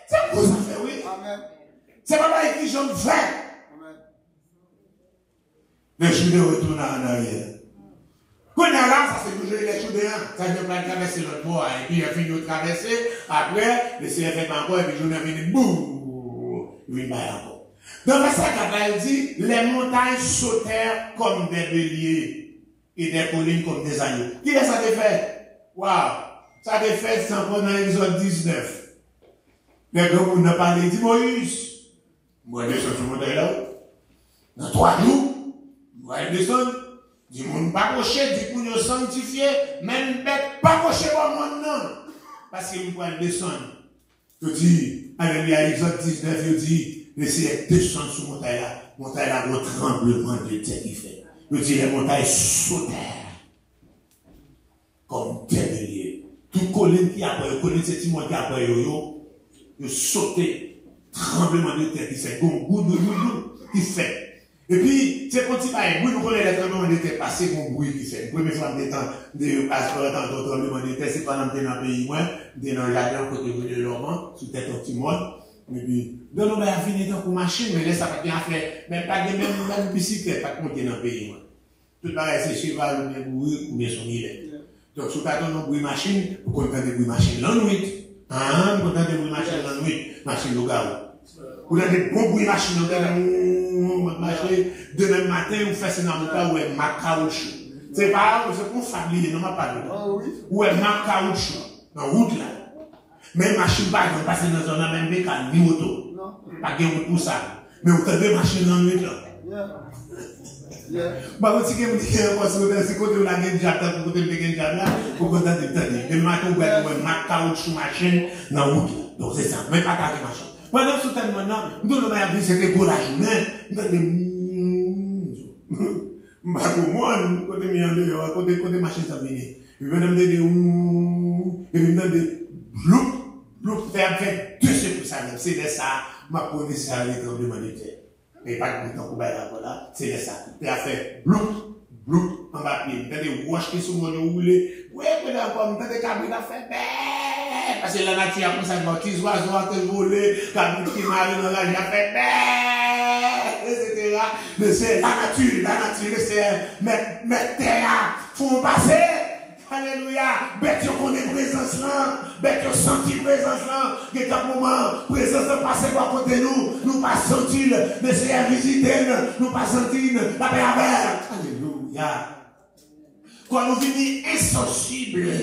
C'est quoi ça fait, oui? Amen. C'est pas mal qui j'en fais. Le Jourdain retourne en arrière. Quand il là, ça c'est toujours les choudés. Ça je vais traverser l'autre bord. Et puis il a fini de traverser. Après, le CFM encore, et puis je vais venir, boum, il va encore. Dans le verset 4, il dit, les montagnes sautèrent comme des béliers et des collines comme des agneaux. Qui est ça fait? Waouh! Ça a fait, c'est encore dans l'Exode 19. Les gars, on a parlé de Moïse. Moi, je descends sur le montagne là. Dans 3 jours, moi, je descends. Du monde pas coché, du coup, nous sanctifié, même bête pas coché pour moi, non. Parce que nous pouvons descendre. Je dis, alléluia, Exode 19, je dis, laissez descendre sur la montagne là, un tremblement de terre qui fait. Je dis, les montagnes sautèrent comme des béliers. Tout colline qui a peur, colline c'est Timon qui a peur, yo sauté, tremblement de terre qui fait, goût qui fait. Et puis, c'est quand il va y avoir, nous connaissons les tremblements de terre passés, qu'on bruit qui fait. La première fois que de tremblement de terre, c'est pas dans le pays, moi, dans le jardin, côté de l'Ormand, sous tête au Timon. Et puis, dans nos bains, fini pour machine, mais là, ça va bien faire, même pas de même bicyclette, pas de monter dans le pays, moi. Tout pareil, c'est cheval, ou bien bruit, ou bien son hiver. Donc, si vous avez un bruit machine, vous comptez des bruits machine la nuit. Hein, vous comptez des bruits machine la nuit, machine de garou. Vous avez des bons bruits machine de garou, marcher demain matin, vous faites ça dans le cas où est ma caoutchouc. C'est pas, c'est pour famille, non, pas de où est ma caoutchouc, dans route là. Mais machine pas, vous passez dans un même bécane, ni moto. Pas de route pour ça. Mais vous avez des machines dans le nuit là. Bah, vous dites que vous dites que c'est côté où la gueule j'attends pour côté de la gueule là, pour côté de l'Italie. Le matin, vous avez ma caoutchouc machine dans la route. Donc c'est ça, mais pas de machine. Pendant ce temps maintenant, nous avons appris c'était pour la journée. Nous avons moi, côté de côté machine ça vient. Il veut me dire et il me dit bloup, faire 2 secondes ça. C'est de ça, ma police a les tremblements de terre. Et pas de temps pour bailler là, c'est de ça. Il a fait bloup, en bas pied. Il a des roches qui sont roulées. Ouais, mais encore, il a des cabines à faire. Parce que la nature a comme ça, petits oiseaux à te voler, cabines qui marient dans la vie, a fait etc. Mais c'est la nature, c'est mettre terre, font passer. Alléluia, bête yo connaît présence là, bête yo senti présence là, quelques moments, présence là passer par côté nous pas sentir, mais c'est visiter, nous pas sentir, la paix avec. Alléluia. Quand nous venons insensibles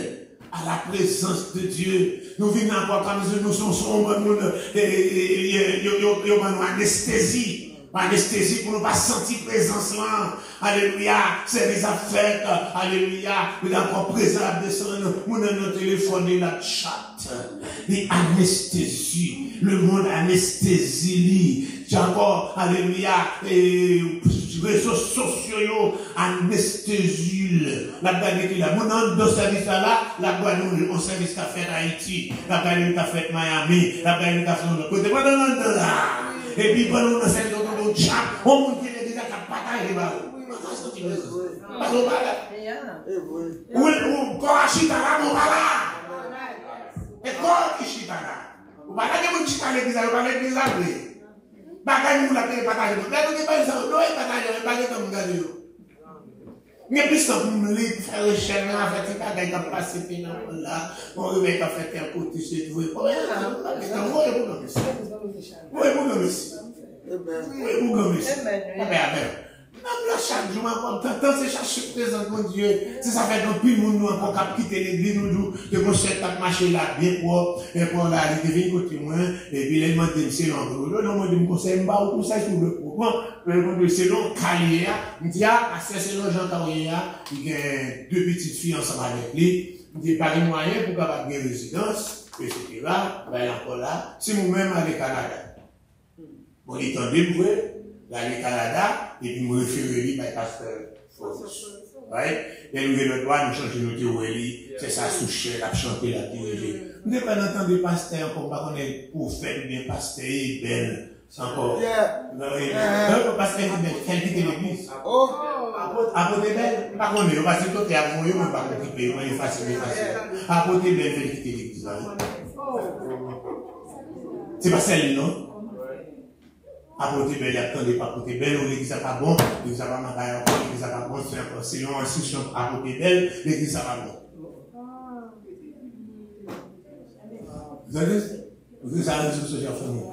à la présence de Dieu, nous venons encore comme nous sommes sombres, nous avons anesthésie. Anesthésie pour ne pas sentir présence là. Alléluia. C'est des affaires. Alléluia. Il est encore présent à descendre. Nous avons notre téléphone et la chat. Les anesthésies. Le monde anesthésie. J'ai encore, alléluia, réseaux sociaux, anesthésie. La bague qui là. Mon nom de service là, la Guadeloupe, au service qu'a fait Haïti. La bague qu'a fait Miami. La bague qu'a fait l'autre côté. Et puis pendant que nous sommes dans le chat, on monte les déjà qu'à partager les barreaux. Parce qu'on va là. Ou quand on chita là, on va là. Et quand on chita là, on va là, on chita l'église, on va l'église après. Bagay nous la paix partager. Mais nous ne pas ça, nous partager, on va pas comme garder. Mais plus que vous me dites, faire le chien, en fait, c'est pas qu'il a passé là, on réveille qu'à faire un côté, c'est tout. Oui, vous chaque jour, c'est chaque présent de Dieu. Si ça fait que plus de monde nous encore qu'à quitter l'église, nous que mon chef a marché là, bien propre, et pour la arriver côté moi, et puis il m'a dit, c'est long. Non, moi, je me conseille, pas tout ça sur le courant. C'est long, carrière. Il dit, c'est long, Jean Carrière, il y a 2 petites filles ensemble avec lui. Il dit, pas les moyens pour avoir une résidence, etc. Ben, encore là, c'est moi-même avec Canada. Bon, il est en débrouille. D'aller au Canada, et puis me référer par pasteur Fausse. Et nous venons droit, nous changer nos théories, c'est ça, soucher, la chanter, la diriger. Nous ne pouvons pas entendre pasteur, comme pas qu'on est prophète, bien pasteur, belle, c'est encore. Le pasteur est belle, quelle quitte l'église? Apôtre belle, pas qu'on est, parce que toi, t'es à mon yeux, mais pas qu'on quitte, on est facile. Apôtre belle, quelle quitte l'église? C'est pas celle, non? apporter belle, attendez pas apporter belle, ou l'église n'a pas bon, l'église n'a pas mal, l'église n'a pas bon, c'est une institution apporter belle, l'église n'a pas bon. Vous avez vous avez réseaux sociaux famille.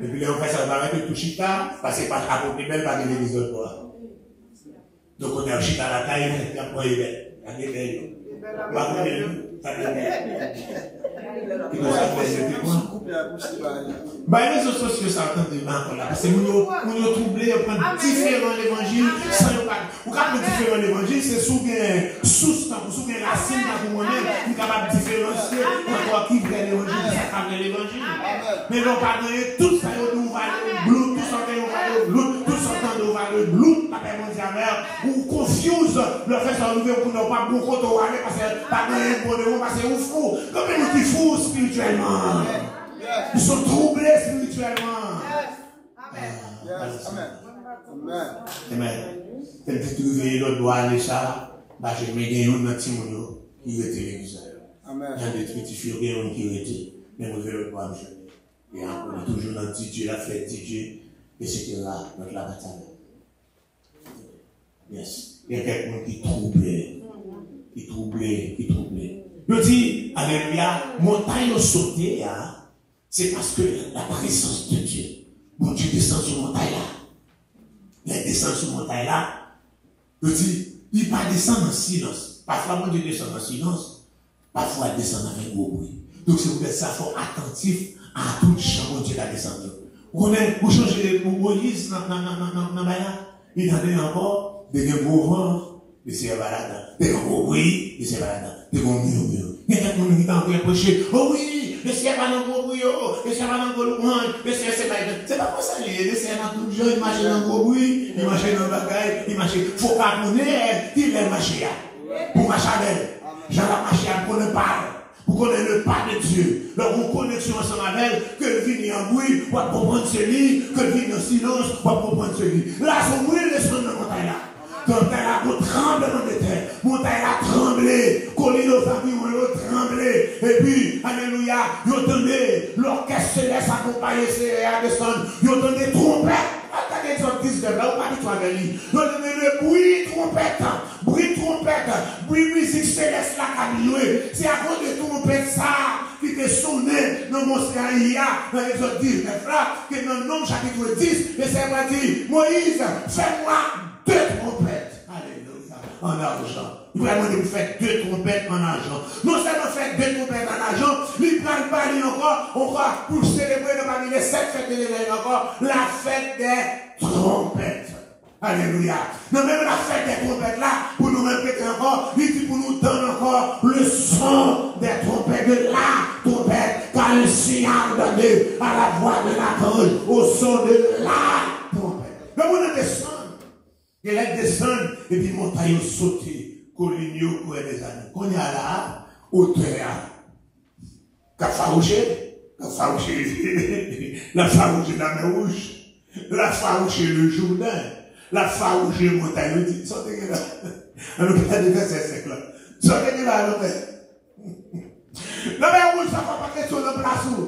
Et puis, on fait ça, on va mettre tout chita, parce que pas apporter belle, pas de l'église de toi. Donc, on est en chita à la taille, on est en point belle. On est belle. Les réseaux sociaux, ça entend de là. Parce que nous sommes troublés, on prend différents évangiles, sans nous pas. Ou quand on différents évangiles, c'est souvent source, souvent racine dans le monde, nous sommes capables de différencier encore qui vient l'évangile, qui s'accable l'évangile. Mais non, pas de tout ça, nous valons blood, tout ça, nous valons blood, tout ça, nous valons blood, la paix mondiale, ou confuse le fait de nous pour ne pas beaucoup de aller parce que pas de bon de parce que vous fou. Comme nous qui fous spirituellement. Ils sont troublés spirituellement. Amen. Amen. Tel que tu veux, l'autre doit aller ça, je mets des gens dans le monde qui était l'église. Amen. Il y a des petits filles qui étaient, mais nous verrons pas me et on est toujours dans Dieu, la fête de Dieu, et c'était là, notre la bataille. Yes. Il y a quelqu'un qui troublait. Je dis, alléluia, montagne sautée, c'est parce que la présence de Dieu, bon Dieu descend sur montagne là. Il descend sur montagne là. Je dis, il ne descend en silence. Parfois, mon Dieu descend en silence. Parfois, il descend avec gros bruit. Donc, c'est pour ça, il faut attentif à tout champ mon Dieu a descendu. Vous changez Moïse dans la il en a encore des gros vents, des sébalades, des gros bruits, des sébalades, des gros murmures. Il y a quelqu'un qui t'a envoyé prêcher. Oh oui, le ciel va dans le gros bruit, le ciel va dans le gros bruit, le ciel c'est pas. C'est pas comme ça, le ciel dans tout le jour, il marche dans le gros bruit, il marche dans le bagaille, il marche. Faut pas connaître, il est marché. Pour marcher avec elle. J'en ai marché pour ne pas. Pour connaître le pas de Dieu. Donc, on connexion ensemble avec elle, que le vin en bruit, pour comprendre ce lit, que le vin en silence, pour comprendre ce lit. Là, son bruit descend dans la montagne là. Quand elle a tremblement de terre, montagne a tremblé, colline aux environs, elle a tremblé. Et puis, alléluia, vous entendez l'orchestre céleste accompagné à descendre, vous entendez trompette. Attendez, tu as 19 là, ou pas du tout avec lui. Vous entendez le bruit trompette, bruit musique céleste là qui a joué. C'est à cause de trompette ça qui te sonné dans mon CIA, dans les autres 19 là, que dans le nom chapitre 10, et c'est vrai dit, Moïse, fais-moi 2 trompettes. Alléluia. En argent. Il va demander de faire 2 trompettes en argent. Non seulement faire 2 trompettes en argent, il va parler encore pour célébrer parmi les 7 fêtes de l'éveil encore, la fête des trompettes. Alléluia. Non, même la fête des trompettes là, pour nous répéter encore, il dit pour nous donner encore le son des trompettes, de la trompette, car le signal donné à la voix de l'archange, au son de la trompette. Le monde descend. Et elle descend, et puis montagne sauter, colligno, pour des années. Qu'on y a là, hauteur, qu'a farouché, la mer rouge, la farouché le Jourdain, la farouché montagne, sortez là. On peut pas dire ces siècles là. Sortez là, la mer rouge, ça ne va pas question de place où.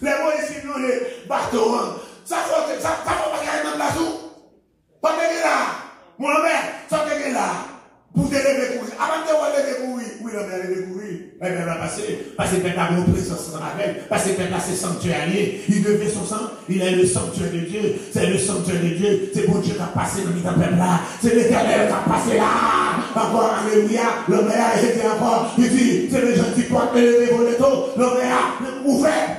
Les mots ici, nous, les bateaux, ça ne va pas gagner de place où. Sortez là, mon père, sortez là, pour te lever courir. Avant de te lever courir, oui, le père lever courir. Eh bien, va passer, parce que Père a mon présence dans la veille, parce que Père a ses sanctuariés, il devait son sang, il est le sanctuaire de Dieu, c'est le sanctuaire de Dieu, c'est bon Dieu qui a passé dans le peuple là, c'est l'Éternel qui a passé là, encore, alléluia, le père a été encore, il dit, c'est les gens qui portent le voleto, le père a ouvert,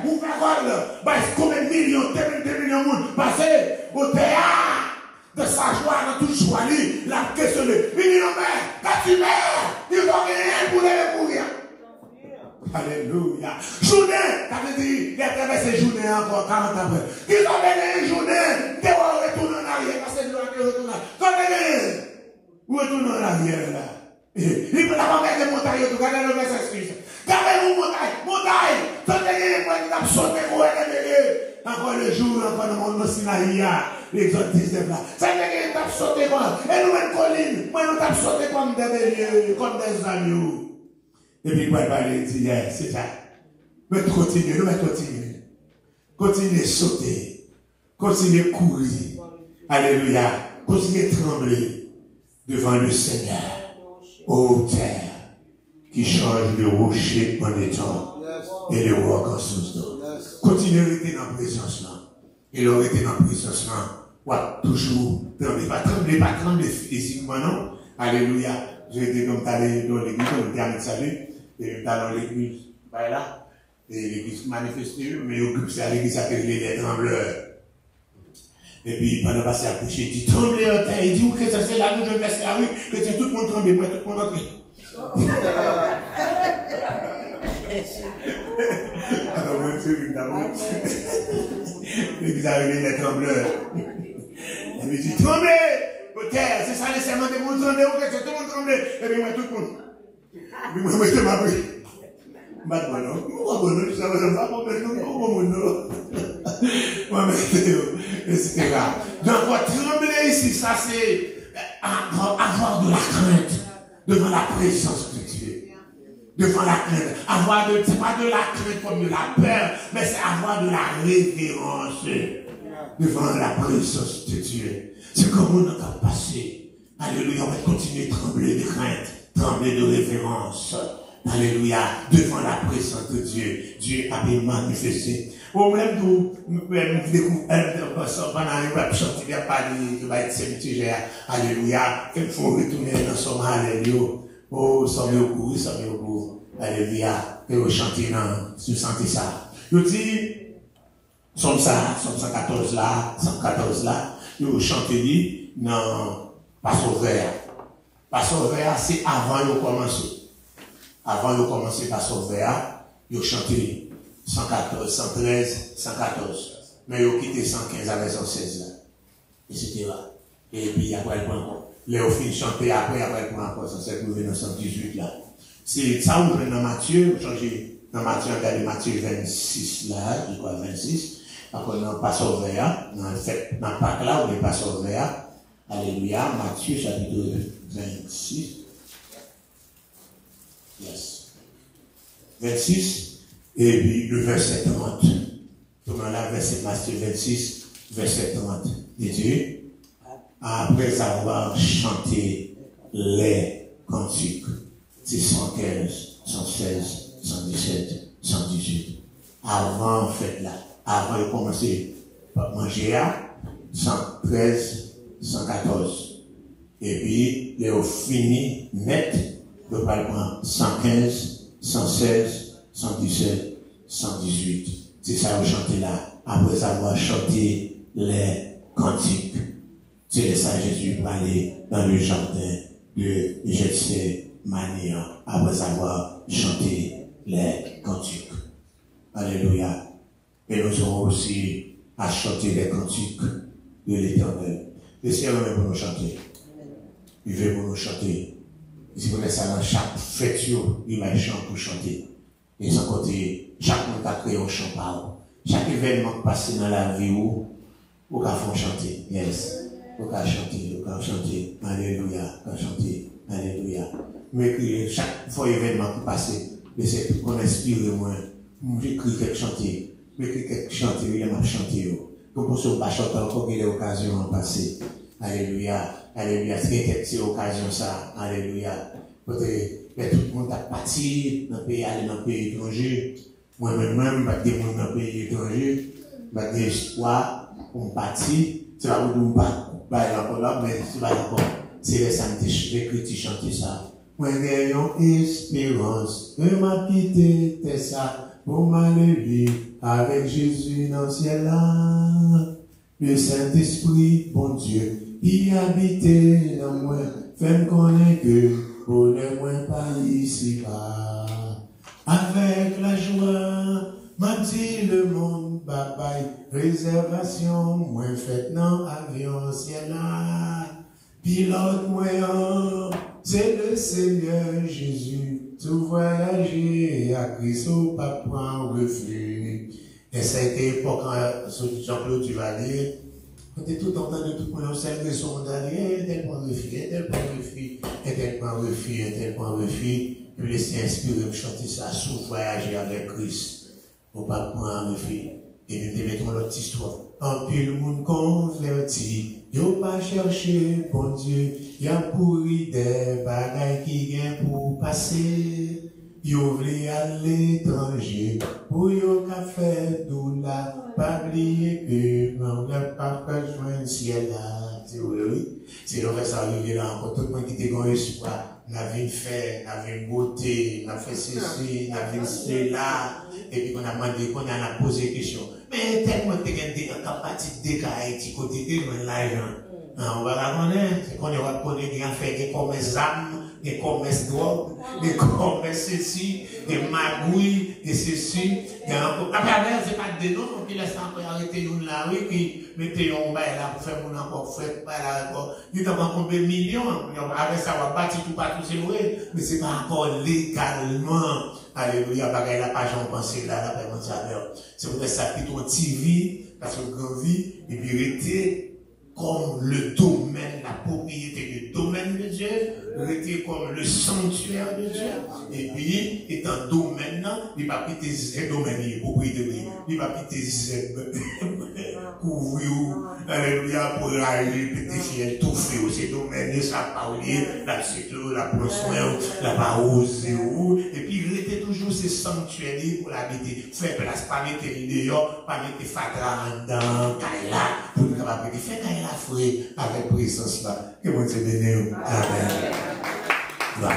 bah, combien de millions, 2 millions de monde passé au théâtre. De sa joie dans toute joie, la question de il dit non, mais quand tu meurs, il faut rien pour les mourir. Alléluia. Journée, ça veut dire, il a traversé journée encore 40 ans après. Ils ont gagné une journée, ils vont retourner en arrière, parce que nous allons retourner. Ils ont gagné, où retourner en arrière là. Il peut pas mettre les montagnes, regardez le verset 6. Gardez-vous montagne, ils ont gagné les montagnes, ils ont sauté pour les encore le jour, encore dans mon Sinaï, l'exode 19 là. Ça veut dire qu'ils t'ont sauté comme, et nous même colline, moi nous t'avons sauté comme des béliers, comme des agneaux. Et puis, quoi, il dit, c'est ça. Mais continuez, nous, continuez. Continuez à sauter. continuez à courir. Alléluia. Continuez à trembler devant le Seigneur. Ô terre, qui change le rocher en étang et le roc en source d'eau. Continuez à rester dans la présence là. Et le rester dans la présence là. Ouais, toujours. Tremblez, pas trembler physiquement, non? Alléluia. J'ai été comme t'allais dans l'église, on était à mettre salut. Et dans l'église, là. Et l'église manifestée, mais au groupe, c'est à l'église qui les trembleurs. Et puis, pendant que c'est accouché, il dit, tremblez en terre. Il dit, où que ça c'est là, nous, je vais la rue, que c'est tout le monde tremble, moi, tout le monde entre. Alors, moi, c'est une dame. L'église a réveillé les trembleurs. Il me dit, tremblez au terre, c'est ça les serments de monde, tremblez, où que c'est tout le monde tremble. Et puis, moi, tout le monde. Et puis, moi, je m'en prie. Maintenant, non, ça va pas etc. Donc, trembler ici, ça c'est avoir de la crainte devant la présence de Dieu. Devant la crainte. Avoir de, c'est pas de la crainte comme de la peur, mais c'est avoir de la révérence devant la présence de Dieu. C'est comme on a passé. Alléluia, on va continuer à trembler de crainte, trembler de révérence. Alléluia, devant la présence de Dieu. Dieu a bien manifesté. Au même où, nous découvrons, pendant une chantier, il n'y a pas de cimetière. Alléluia, qu'il faut retourner dans son alléluia. Oh, ça me goût, ça me goût. Alléluia, que vous chantez dans, vous sentez ça. Je dis, Somme 114 là, 114 là, vous chantez dans Passover. Passover, c'est avant de commencer. Avant de commencer par sauver, ils ont chanté 114, 113, 114. Mais ils ont quitté 115 avec 116 là. Etc. Et puis après, ils prennent les ont fini de chanter après, ils prennent encore 107 pour venir dans 118 là. C'est ça où vous prenez dans Matthieu, vous changez dans Matthieu, regardez Matthieu 26 là, je crois 26. Après, dans Passover, dans Pâques là, où il n'est pas sauvé. Alléluia, Matthieu chapitre 26. Yes. 26, et puis le verset 30. Tout là, verset Matthieu 26, verset 30. Dit-il, après avoir chanté les cantiques, c'est 115, 116, 117, 118. Avant, faites là, avant de commencer par manger, 113, 114. Et puis, il a fini net. Le parlement 115, 116, 117, 118. C'est ça que vous chantez là. Après avoir chanté les cantiques. C'est ça que Jésus parlait dans le jardin de Gethsémani. Après avoir chanté les cantiques. Alléluia. Et nous aurons aussi à chanter les cantiques de l'Éternel. Le Seigneur veut pour nous chanter. Il veut pour nous chanter. Si vous laissez ça dans chaque fête, il va chanter pour chanter. Et sans côté, chaque monde a créé un chant par où. Chaque événement qui passe dans la vie où, vous pouvez chanter. Yes. Vous pouvez chanter. Alléluia. Vous pouvez chanter. Alléluia. Mais chaque fois événement qui passe, laissez qu'on inspire moi. J'écris quelque chanter. J'écris quelque chanter, il m'a chanté. Comme pour ce pas chanter encore qu'il y ait l'occasion de passer. Alléluia. Alléluia. C'est occasion ça. Alléluia. Peut-être tout le monde a parti dans le pays, aller dans le pays étranger. Moi-même, je vais dans le pays étranger. Je vais espoir pour partir. C'est pas pour nous pas encore là, mais c'est pas encore. C'est les samedis, je vais chanter ça. Moi, j'ai une espérance. Je m'a quitté, c'est ça. Pour m'aller avec Jésus dans le ciel là. Le Saint-Esprit, bon Dieu, il habite dans moi. Fais-moi connaître que pour ne moins pas ici bas. Avec la joie, m'a dit le monde, bye bye. Réservation, moins faite dans avion ciel là. Pilote moins, c'est le Seigneur Jésus. Tout voyager à Christ au pas prendre refuge. Et cette époque, Jean-Claude Duvalier, on était tout en train de tout prendre, on s'est levé sur mon dernier, tel point refus, tel point refus, tel point refus, tel point refus. Puis laisser inspirer me chanter ça, sous voyager avec Christ. Au pas prendre refus. Et nous mettons notre histoire. En pile monde converti, yo pas cherché bon Dieu, y a pourri des bagailles qui viennent pour passer. Yo vle à l'étranger, pour yo ka fait doula, pas oublier que non, n'a pas besoin de ciel là. C'est oui. C'est le reste arrivé là, encore tout le monde qui était dans espoir, n'a vu fait, n'a vu beauté, n'a fait ceci, n'a vu cela, et puis on a demandé, qu'on a posé question. Mais tellement de gens qui ont capacité de Haïti, côté de l'argent. On va la connaître, c'est qu'on va connaître des affaires, des commerces d'armes, des commerces drogue, des commerces ceci, des magouilles, des ceci. Après, c'est pas de noms, puis laisse encore arrêter nous là, oui, puis mettez un bail là pour faire mon encore frais, pas là encore. Il y a combien de millions, avec ça, on va bâtir tout partout, c'est vrai, mais c'est pas encore légalement. Alléluia, bagaille la page, on pense là, la paix, c'est pour ça, plutôt TV, parce que grand vie, et puis rester comme le domaine, la propriété du domaine de Dieu, rester comme le sanctuaire de Dieu, et puis, étant domaine, il va quitter ce domaine, propriété de Dieu, il va quitter ce couvrir, alléluia, pour aller, péter, tout fait, ces domaines, ça parler, la sécurité, la prendre soin, la pas oser, et puis, il était toujours ce sanctuaire pour l'habiter, faire place, pas mettre dehors, pas mettre fatra dans, Kaila, pour le capable de faire Kaila fouet avec présence là. Que mon Dieu bénisse. Amen. Voilà.